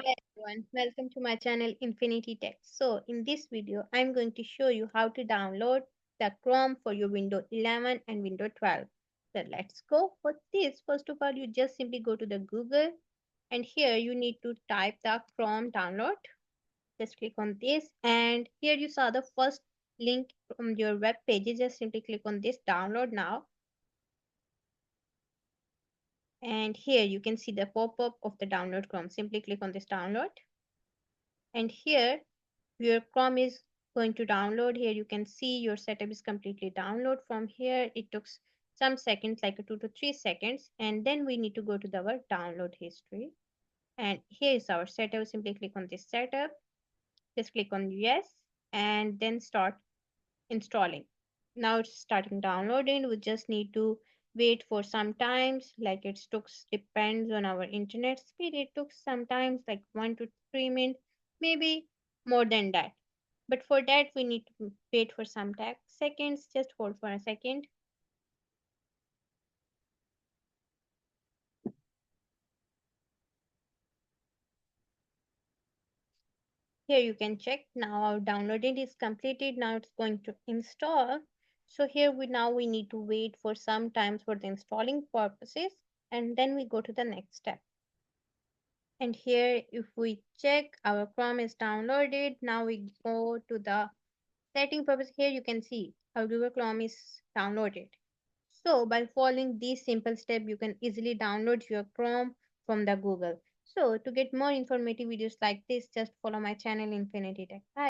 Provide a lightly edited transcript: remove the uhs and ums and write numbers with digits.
Hi everyone, welcome to my channel Infinity Tech. So in this video, I'm going to show you how to download the Chrome for your Windows 11 and Windows 12. So let's go. For this, first of all, you just simply go to the Google and here you need to type the Chrome download. Just click on this and here you saw the first link from your web page. You just simply click on this download now and here you can see the pop-up of the download Chrome. Simply click on this download and here your Chrome is going to download. Here you can see your setup is completely download. From here it took some seconds, like 2 to 3 seconds, and then we need to go to our download history. And here is our setup. Simply click on this setup, just click on yes, and then start installing. Now it's starting downloading. We just need to wait for some times, like it took depends on our internet speed. It took sometimes like 1 to 3 minutes, maybe more than that. But for that, we need to wait for some seconds. Just hold for a second. Here you can check. Now our downloading is completed. Now it's going to install. So here we need to wait for some times for the installing purposes, and then we go to the next step. And here, if we check, our Chrome is downloaded. Now we go to the setting purpose. Here you can see our Google Chrome is downloaded. So by following these simple steps, you can easily download your Chrome from the Google. So to get more informative videos like this, just follow my channel Infinity Tech. Bye.